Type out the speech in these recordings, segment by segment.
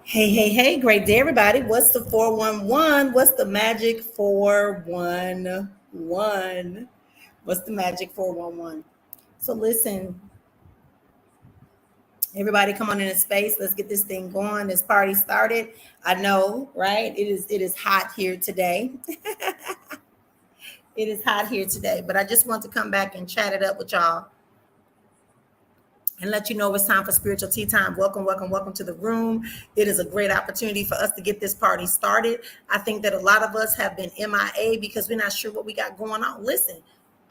Hey, great day, everybody. What's the 411? What's the magic 411? What's the magic 411? So, listen, everybody, come on in the space. Let's get this thing going. This party started. I know, right? It is hot here today. It is hot here today, but I just want to come back and chat it up with y'all and let you know it's time for spiritual tea time. Welcome to the room. It is a great opportunity for us to get this party started. I think that a lot of us have been MIA because we're not sure what we got going on. Listen,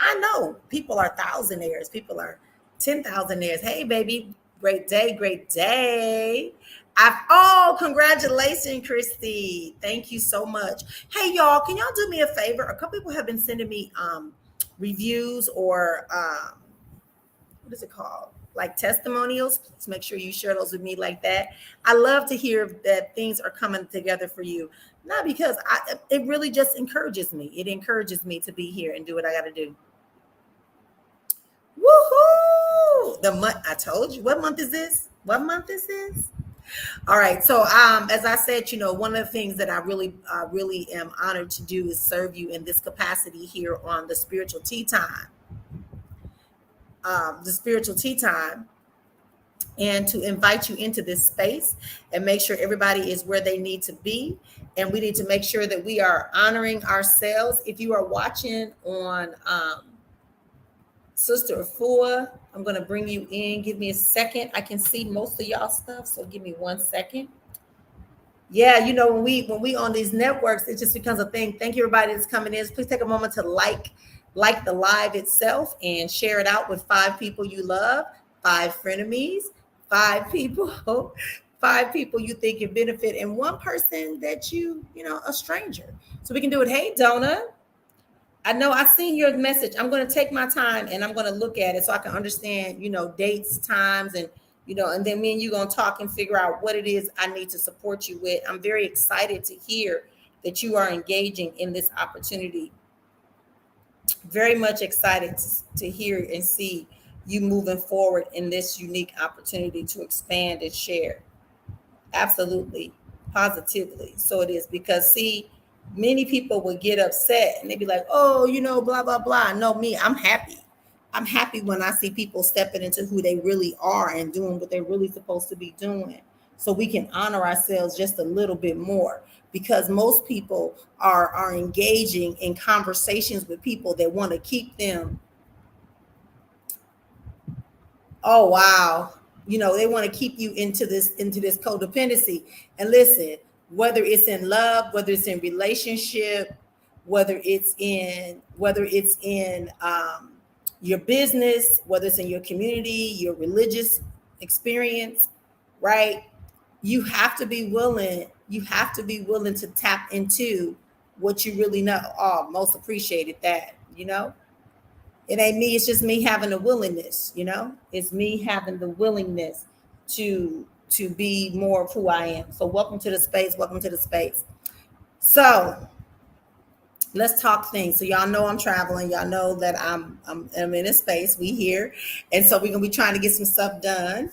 I know people are thousandaires, people are 10,000aires. Hey, baby, great day, great day. Congratulations, Christy. Thank you so much. Hey, y'all, can y'all do me a favor? A couple people have been sending me reviews or what is it called? Like testimonials. Please make sure you share those with me like that. I love to hear that things are coming together for you. Not because it really just encourages me. It encourages me to be here and do what I got to do. Woohoo! The month I told you. What month is this? What month is this? All right. So, as I said, one of the things that I really am honored to do is serve you in this capacity here on the spiritual tea time. The spiritual tea time, and to invite you into this space and make sure everybody is where they need to be. And we need to make sure that we are honoring ourselves. If you are watching on Sista Efua, I'm going to bring you in. Give me a second. I can see most of y'all stuff, so give me 1 second. Yeah, when we on these networks, it just becomes a thing. Thank you, everybody that's coming in. Please take a moment to like the live itself and share it out with 5 people you love, 5 frenemies, 5 people, 5 people you think can benefit, and 1 person that a stranger. So we can do it. Hey, Donna, I know I seen your message. I'm going to take my time and I'm going to look at it so I can understand, dates, times, and and then me and you going to talk and figure out what it is I need to support you with. I'm very excited to hear that you are engaging in this opportunity. Very much excited to hear and see you moving forward in this unique opportunity to expand and share. Absolutely, positively. So it is, because see, many people would get upset and they'd be like, oh, blah, blah, blah. No, me, I'm happy. I'm happy when I see people stepping into who they really are and doing what they're really supposed to be doing. So we can honor ourselves just a little bit more, because most people are engaging in conversations with people that want to keep them. Oh, wow. They want to keep you into this codependency. And listen, whether it's in love, whether it's in relationship, whether it's in your business, whether it's in your community, your religious experience, right? You have to be willing to tap into what you really know. Oh, most appreciated that. It ain't me, it's just me having the willingness. It's me having the willingness to be more of who I am. So welcome to the space. So let's talk things. So y'all know I'm traveling. Y'all know that I'm in a space. We here. And so we're gonna be trying to get some stuff done.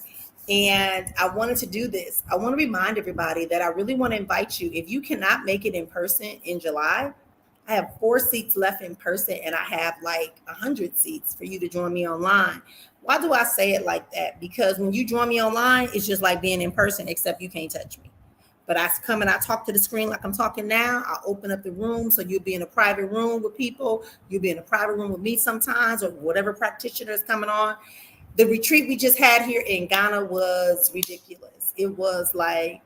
And I wanted to do this. I want to remind everybody that I really want to invite you. If you cannot make it in person in July, I have 4 seats left in person, and I have like 100 seats for you to join me online. Why do I say it like that? Because when you join me online, it's just like being in person, except you can't touch me. But I come and I talk to the screen like I'm talking now. I open up the room, so you'll be in a private room with people. You'll be in a private room with me sometimes, or whatever practitioner is coming on. The retreat we just had here in Ghana was ridiculous. It was like,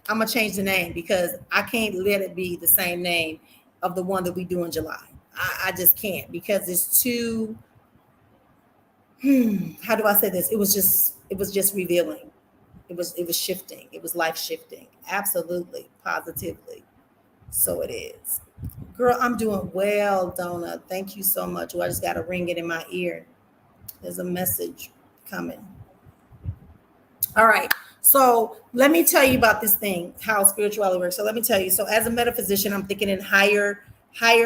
I'm going to change the name because I can't let it be the same name of the one that we do in July. I just can't, because it's too, how do I say this? It was just revealing. It was shifting. It was life shifting. Absolutely, positively. So it is. Girl, I'm doing well, Donna. Thank you so much. Well, I just got to ring it in my ear. There's a message coming. All right. So let me tell you about this thing, how spirituality works. So let me tell you. So as a metaphysician, I'm thinking in higher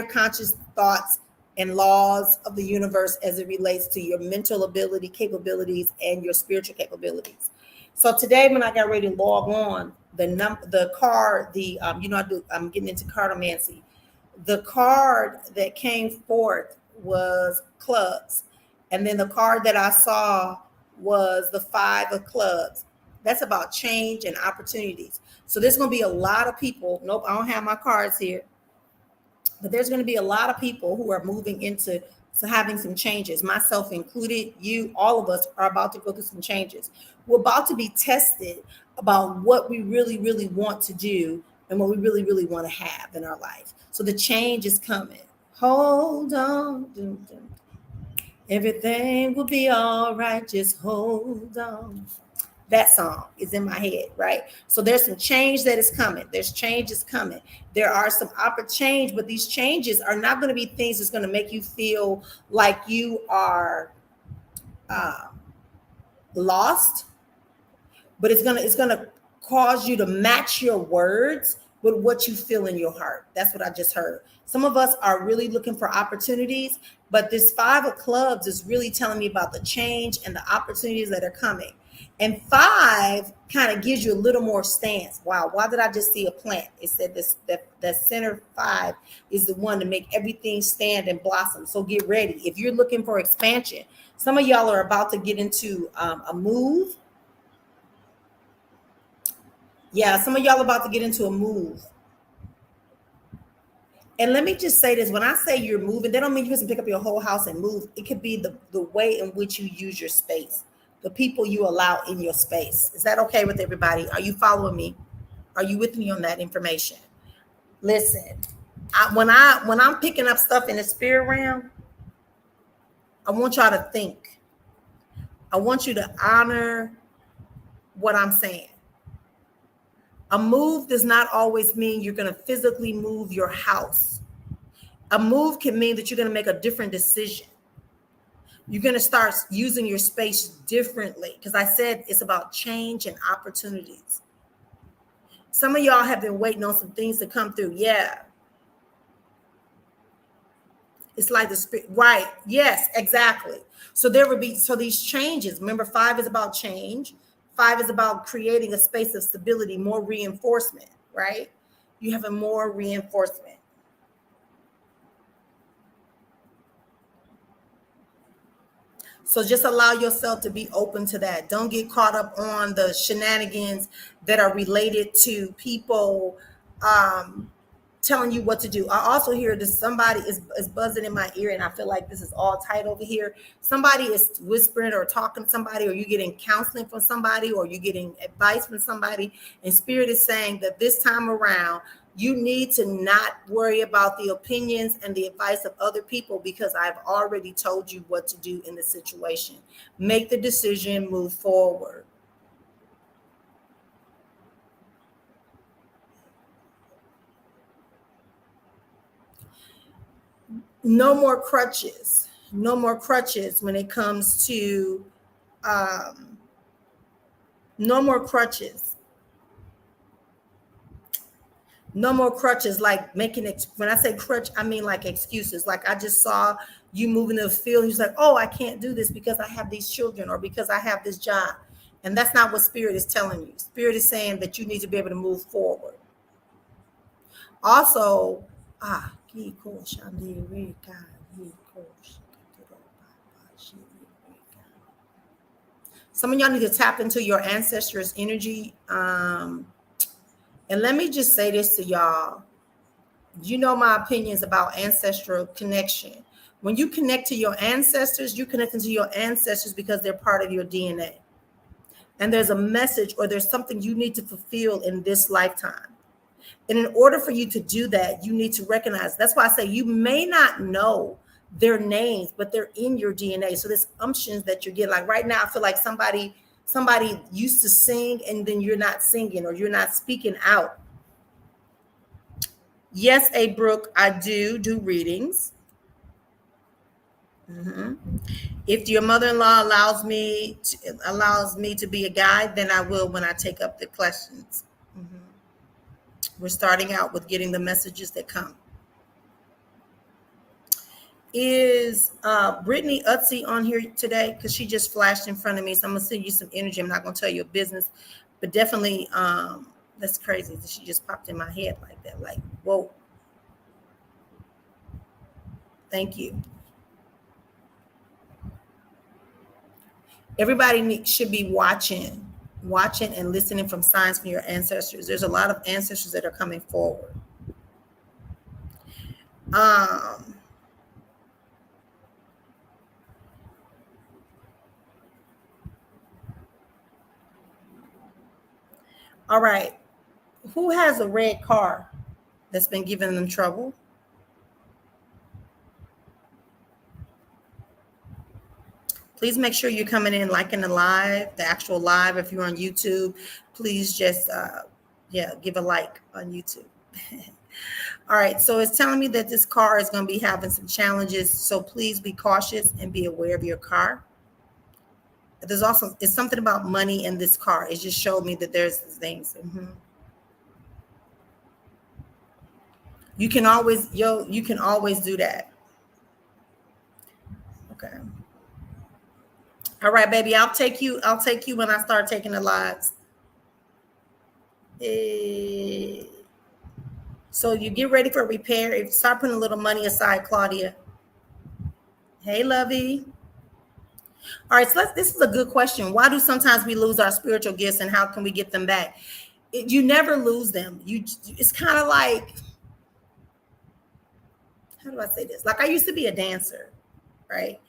conscious thoughts and laws of the universe as it relates to your mental ability, capabilities, and your spiritual capabilities. So today, when I got ready to log on, the card, I'm getting into cardomancy. The card that came forth was clubs, and then the card that I saw was the 5 of clubs. That's about change and opportunities. So there's going to be a lot of people. Nope, I don't have my cards here, but there's going to be a lot of people who are moving into having some changes, myself included. You, all of us are about to go through some changes. We're about to be tested about what we really, really want to do and what we really, really want to have in our life. So the change is coming. Hold on. Everything will be all right. Just hold on. That song is in my head, right? So there's some change that is coming. There's changes coming. There are some change, but these changes are not going to be things that's going to make you feel like you are lost, but it's gonna cause you to match your words with what you feel in your heart. That's what I just heard. Some of us are really looking for opportunities, but this 5 of clubs is really telling me about the change and the opportunities that are coming. And 5 kind of gives you a little more stance. Wow, why did I just see a plant? It said this that center 5 is the one to make everything stand and blossom. So get ready. If you're looking for expansion, some of y'all are about to get into a move. Yeah, some of y'all are about to get into a move. And let me just say this, when I say you're moving, that don't mean you can pick up your whole house and move. It could be the way in which you use your space, the people you allow in your space. Is that okay with everybody? Are you following me? Are you with me on that information? Listen, when I'm picking up stuff in the spirit realm, I want y'all to think. I want you to honor what I'm saying. A move does not always mean you're going to physically move your house. A move can mean that you're going to make a different decision. You're going to start using your space differently, because I said it's about change and opportunities. Some of y'all have been waiting on some things to come through. Yeah. It's like the spirit, right? Yes, exactly. So these changes. Remember, 5 is about change. 5 is about creating a space of stability, more reinforcement, right? You have a more reinforcement. So just allow yourself to be open to that. Don't get caught up on the shenanigans that are related to people telling you what to do. I also hear this, somebody is buzzing in my ear, and I feel like this is all tight over here. Somebody is whispering or talking to somebody, or you're getting counseling from somebody, or you're getting advice from somebody, and Spirit is saying that this time around, you need to not worry about the opinions and the advice of other people, because I've already told you what to do in the situation. Make the decision, move forward. No more crutches. No more crutches when it comes to no more crutches. No more crutches, like when I say crutch, I mean like excuses. Like, I just saw you moving to the field. He's like, oh, I can't do this because I have these children, or because I have this job. And that's not what Spirit is telling you. Spirit is saying that you need to be able to move forward. Also, some of y'all need to tap into your ancestors' energy. And let me just say this to y'all. You know my opinions about ancestral connection. When you connect to your ancestors, you're connecting to your ancestors because they're part of your DNA. And there's a message, or there's something you need to fulfill in this lifetime. And in order for you to do that, you need to recognize. That's why I say you may not know their names, but they're in your DNA. So there's umptions that you're getting. Like right now, I feel like somebody used to sing, and then you're not singing, or you're not speaking out. Yes, A. Brooke, I do readings. Mm-hmm. If your mother-in-law allows me to be a guide, then I will when I take up the questions. Mm-hmm. We're starting out with getting the messages that come. Is Brittany Utsey on here today? Because she just flashed in front of me. So I'm going to send you some energy. I'm not going to tell you a business, but definitely That's crazy. She just popped in my head like that. Like, whoa. Thank you. Everybody should be watching and listening from signs from your ancestors. There's a lot of ancestors that are coming forward. All right. Who has a red car that's been giving them trouble? Please make sure you're coming in, liking the actual live. If you're on YouTube, please just, give a like on YouTube. All right, so it's telling me that this car is going to be having some challenges. So please be cautious and be aware of your car. There's also, it's something about money in this car. It just showed me that there's things. You can always do that. Okay. All right, baby. I'll take you when I start taking the lives. So you get ready for repair. If start putting a little money aside, Claudia. Hey, lovey. All right, so this is a good question. Why do sometimes we lose our spiritual gifts, and how can we get them back? You never lose them. It's kind of like, how do I say this? Like, I used to be a dancer, right?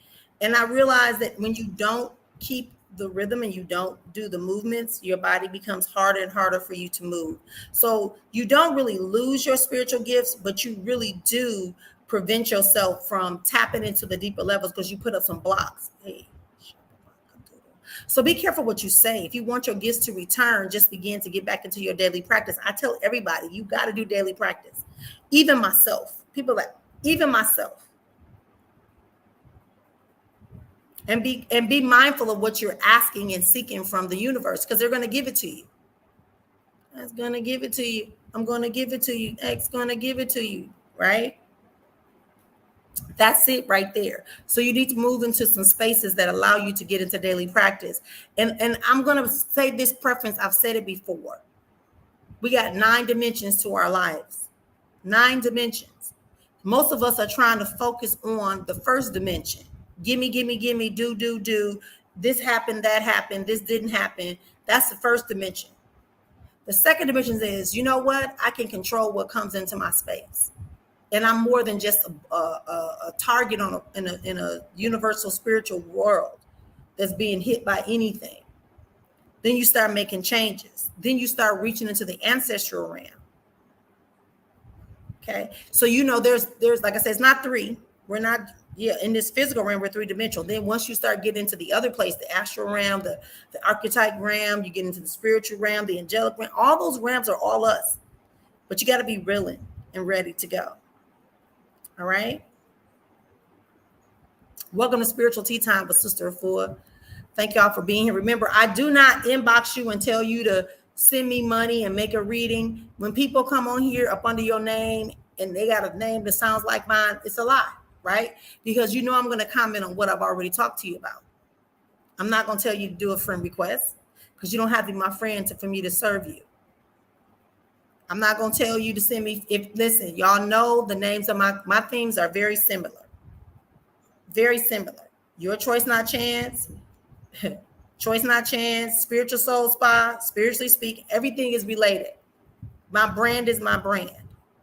And I realized that when you don't keep the rhythm and you don't do the movements, your body becomes harder and harder for you to move. So you don't really lose your spiritual gifts, but you really do prevent yourself from tapping into the deeper levels because you put up some blocks. Hey. So be careful what you say. If you want your gifts to return, just begin to get back into your daily practice. I tell everybody, you got to do daily practice. Even myself, even myself. And be mindful of what you're asking and seeking from the universe, because they're going to give it to you. That's going to give it to you. I'm going to give it to you. X going to give it to you, right? That's it right there. So you need to move into some spaces that allow you to get into daily practice. And I'm going to say this preference. I've said it before. We got 9 dimensions to our lives. 9 dimensions. Most of us are trying to focus on the first dimension. Gimme, do. This happened, that happened, this didn't happen. That's the first dimension. The second dimension is, you know what? I can control what comes into my space. And I'm more than just a target in a universal spiritual world that's being hit by anything. Then you start making changes. Then you start reaching into the ancestral realm. Okay. So, there's like I said, it's not 3. We're not, in this physical realm, we're 3-dimensional. Then once you start getting into the other place, the astral realm, the archetype realm, you get into the spiritual realm, the angelic realm, all those realms are all us. But you got to be willing and ready to go. All right. Welcome to Spiritual Tea Time with Sista Efua. Thank y'all for being here. Remember, I do not inbox you and tell you to send me money and make a reading. When people come on here up under your name and they got a name that sounds like mine, it's a lie, right? Because I'm going to comment on what I've already talked to you about. I'm not going to tell you to do a friend request because you don't have to be my friend for me to serve you. I'm not going to tell you to send me. Listen, y'all know the names of my themes are very similar. Very similar. Your Choice Not Chance, Choice Not Chance, Spiritual Soul Spa, Spiritually Speaking, everything is related. My brand is my brand.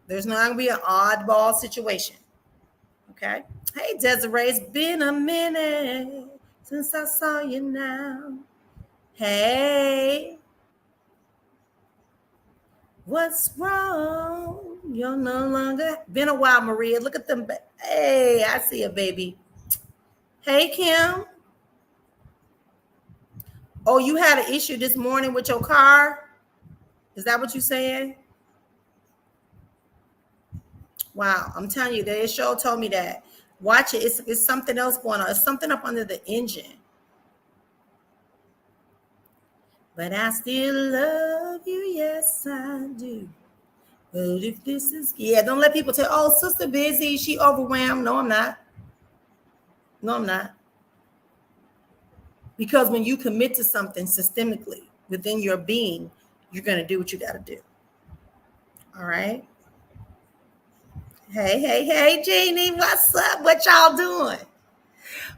There's not going to be an oddball situation. Okay. Hey, Desiree, it's been a minute since I saw you now. Hey. What's wrong? You're no longer. Been a while, Maria. Look at them. Hey, I see a baby. Hey, Kim. Oh, you had an issue this morning with your car? Is that what you're saying? Wow, I'm telling you, the show told me that. Watch it. It's something else going on. It's something up under the engine. But I still love you. Yes, I do. But if this is, don't let people tell, oh, sister busy, she overwhelmed. No, I'm not. No, I'm not. Because when you commit to something systemically within your being, you're going to do what you got to do. All right. Hey, Jeannie, what's up? What y'all doing?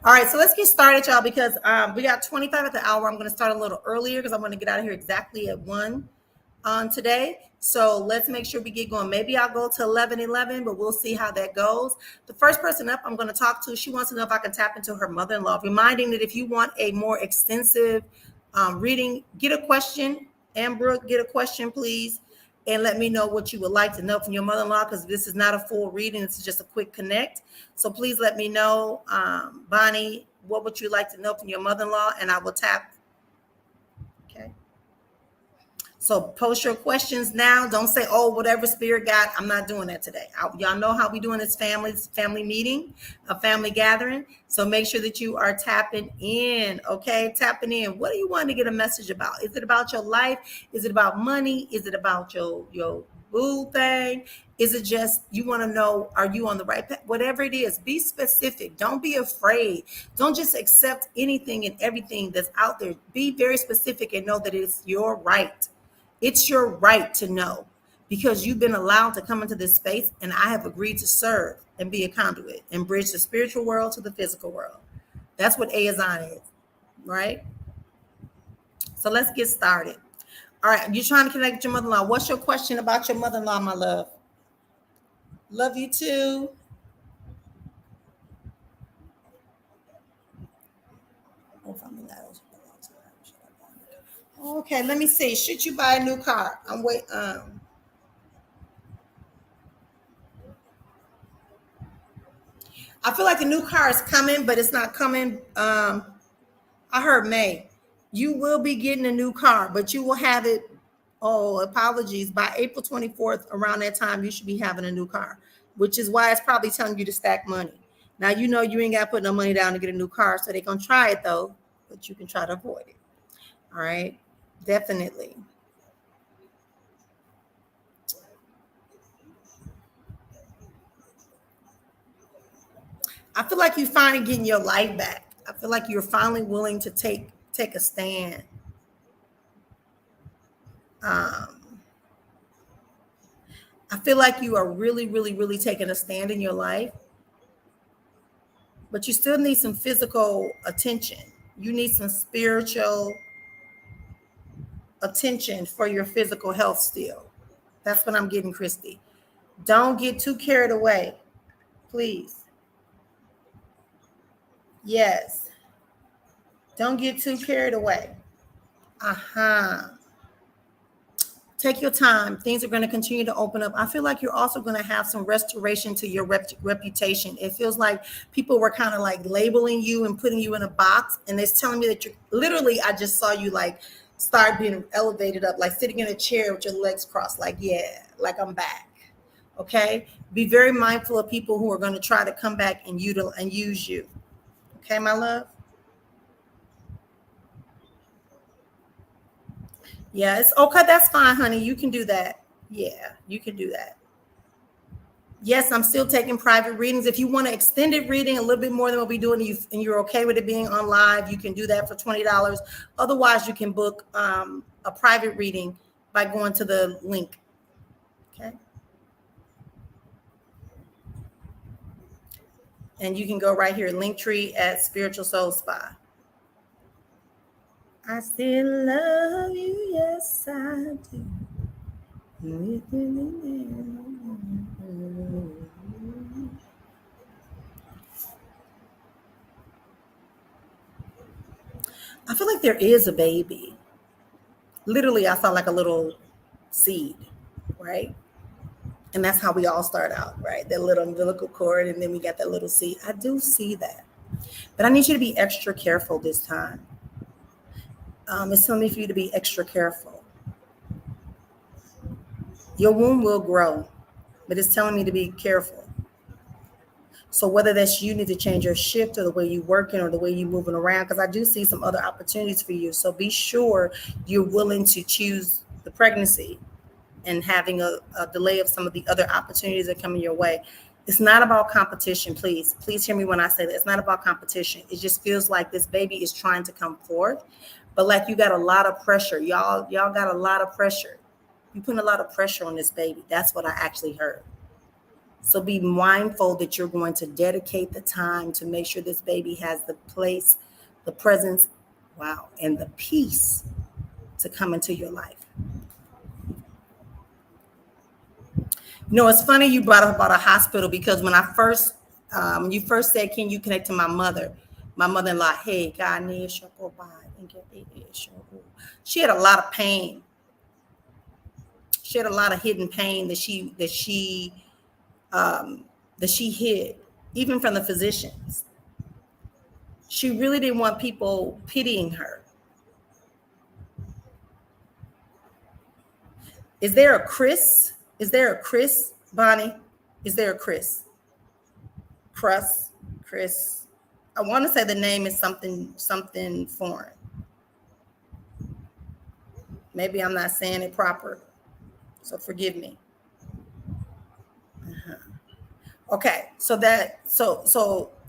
All right, so let's get started, y'all, because we got 25 at the hour. I'm going to start a little earlier because I'm going to get out of here exactly at 1 today. So let's make sure we get going. Maybe I'll go to 11, but we'll see how that goes. The first person up I'm going to talk to, she wants to know if I can tap into her mother-in-law, reminding that if you want a more extensive reading, get a question. Amber, get a question, please, and let me know what you would like to know from your mother-in-law, because this is not a full reading. This is just a quick connect. So please let me know, Bonnie, what would you like to know from your mother-in-law, and I will tap. Okay. So post your questions now. Don't say, oh, whatever spirit got. I'm not doing that today. Y'all know how we doing this family meeting, a family gathering. So make sure that you are tapping in, okay? Tapping in. What do you want to get a message about? Is it about your life? Is it about money? Is it about your boo thing? Is it just you want to know, are you on the right path? Whatever it is, be specific. Don't be afraid. Don't just accept anything and everything that's out there. Be very specific and know that it's your right. It's your right to know, because you've been allowed to come into this space, and I have agreed to serve and be a conduit and bridge the spiritual world to the physical world. That's what Azan is, right? So let's get started. All right, you're trying to connect with your mother-in-law. What's your question about your mother-in-law, my love? Love you too. Okay, let me see. Should you buy a new car? I'm wait. I feel like a new car is coming, but it's not coming. I heard May. You will be getting a new car, but you will have it. Oh, apologies. By April 24th, around that time, you should be having a new car, which is why it's probably telling you to stack money. Now, you know you ain't got to put no money down to get a new car, so they're going to try it, though, but you can try to avoid it. All right? Definitely. I feel like you're finally getting your life back. I feel like you're finally willing to take a stand. I feel like you are really, really, really taking a stand in your life, but you still need some physical attention. You need some spiritual attention for your physical health still. That's what I'm getting, Christy. Don't get too carried away, please. Yes. Don't get too carried away. Uh-huh. Take your time. Things are going to continue to open up. I feel like you're also going to have some restoration to your reputation. It feels like people were kind of like labeling you and putting you in a box, and it's telling me that you're literally, I just saw you like start being elevated up, like sitting in a chair with your legs crossed, like, yeah, like I'm back. Okay. Be very mindful of people who are going to try to come back and use you. Okay, my love. Yeah, it's okay. That's fine, honey. You can do that. Yeah, you can do that. Yes, I'm still taking private readings. If you want an extended reading, a little bit more than what we're doing, and you're okay with it being on live, you can do that for $20. Otherwise, you can book a private reading by going to the link. Okay. And you can go right here, Linktree at Spiritual Soul Spa. I still love you, yes I do. I feel like there is a baby. Literally, I saw like a little seed, right? And that's how we all start out, right? That little umbilical cord, and then we got that little seed. I do see that. But I need you to be extra careful this time. It's telling me for you to be extra careful. Your womb will grow, but it's telling me to be careful. So whether that's you need to change your shift or the way you're working or the way you're moving around, because I do see some other opportunities for you. So be sure you're willing to choose the pregnancy and having a delay of some of the other opportunities that come in your way. It's not about competition, please hear me when I say that. It's not about competition. It just feels like this baby is trying to come forth, but like you got a lot of pressure. Y'all got a lot of pressure. You putting a lot of pressure on this baby. That's what I actually heard. So be mindful that you're going to dedicate the time to make sure this baby has the place, the presence, wow, and the peace to come into your life. You know, it's funny you brought up about a hospital, because when I first, you first said, can you connect to my mother? My mother-in-law, hey, God, she had a lot of pain. She had a lot of hidden pain that she hid, even from the physicians. She really didn't want people pitying her. Is there a Chris? Is there a Chris, Bonnie? Is there a Chris? Chris. I want to say the name is something foreign. Maybe I'm not saying it proper, so forgive me. Okay, so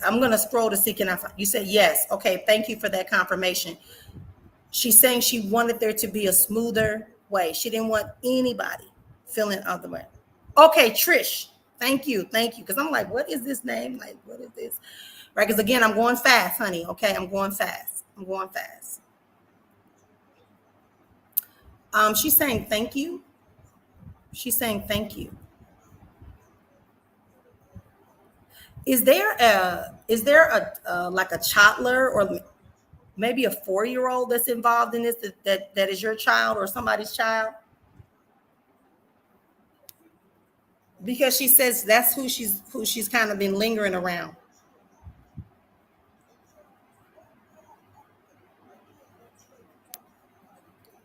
I'm gonna scroll to see, can I find, you said yes. Okay, thank you for that confirmation. She's saying she wanted there to be a smoother way. She didn't want anybody feeling other way. Okay, Trish, thank you. Because I'm like, what is this name? Like, what is this? Right, because again, I'm going fast, honey. Okay, I'm going fast. She's saying thank you. She's saying thank you. Is there a like a toddler or maybe a 4-year-old that's involved in this, that is your child or somebody's child? Because she says that's who she's kind of been lingering around.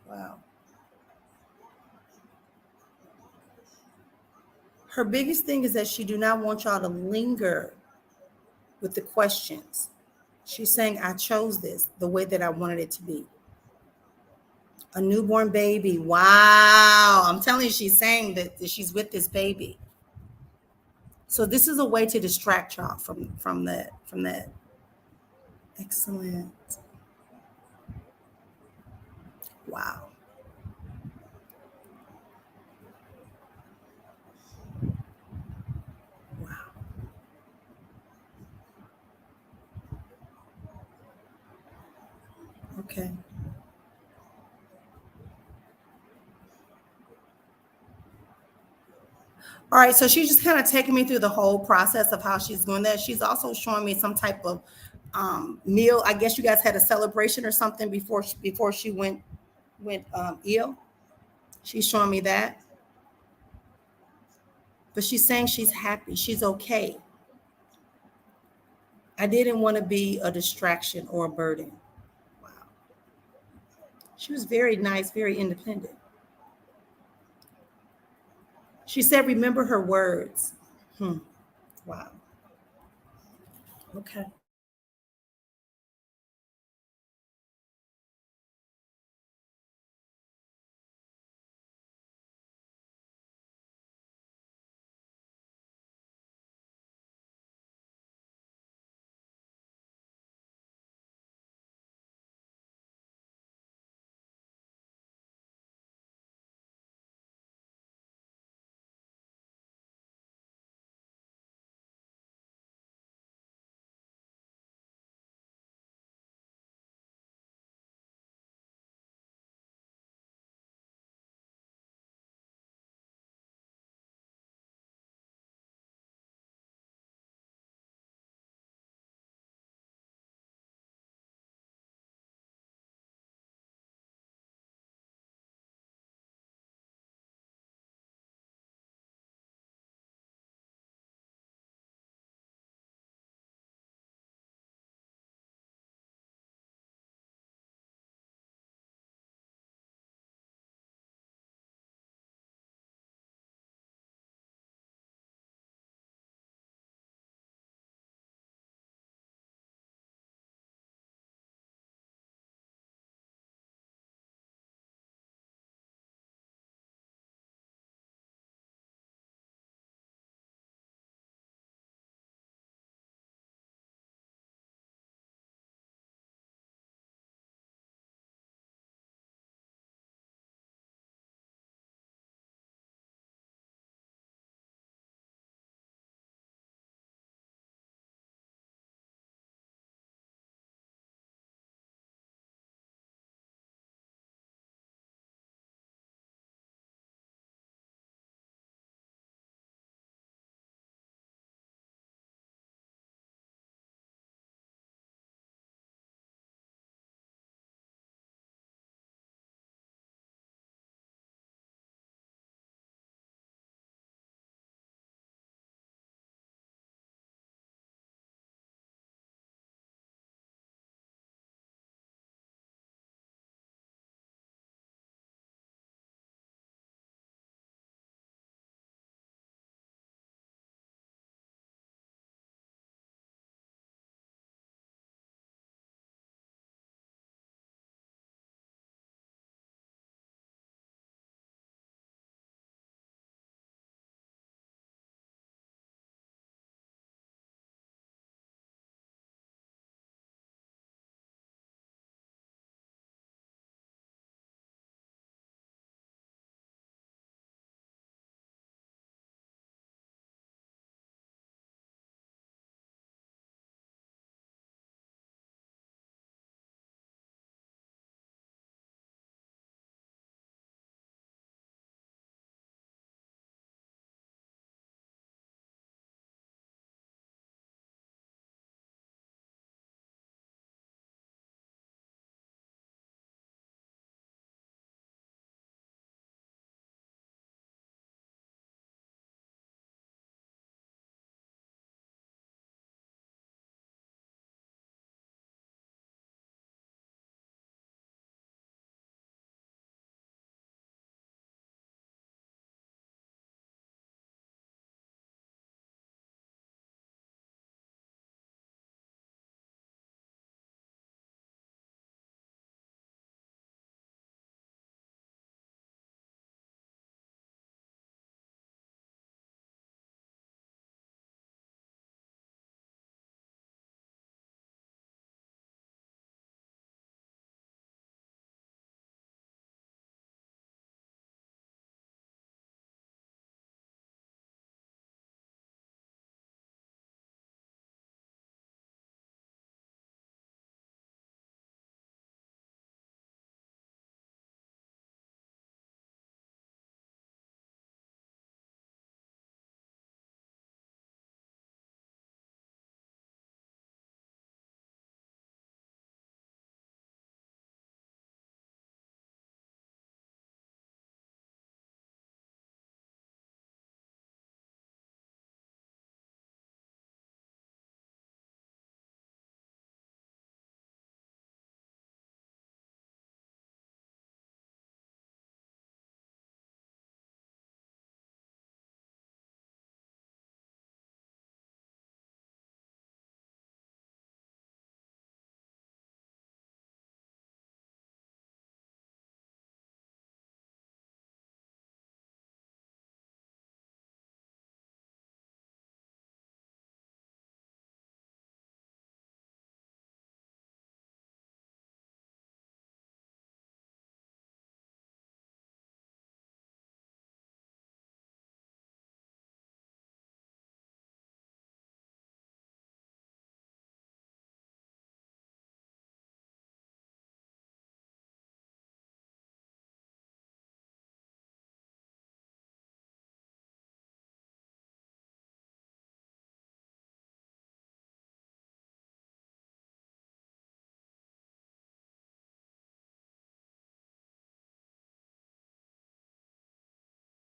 Wow. Her biggest thing is that she do not want y'all to linger with the questions. She's saying, I chose this the way that I wanted it to be. A newborn baby. Wow. I'm telling you, she's saying that she's with this baby. So this is a way to distract y'all from that. Excellent. Wow. Okay. All right, so she's just kind of taking me through the whole process of how she's doing that. She's also showing me some type of meal. I guess you guys had a celebration or something before she went ill. She's showing me that, but she's saying she's happy. She's okay. I didn't want to be a distraction or a burden. Wow. She was very nice, very independent. She said, remember her words. Wow. Okay.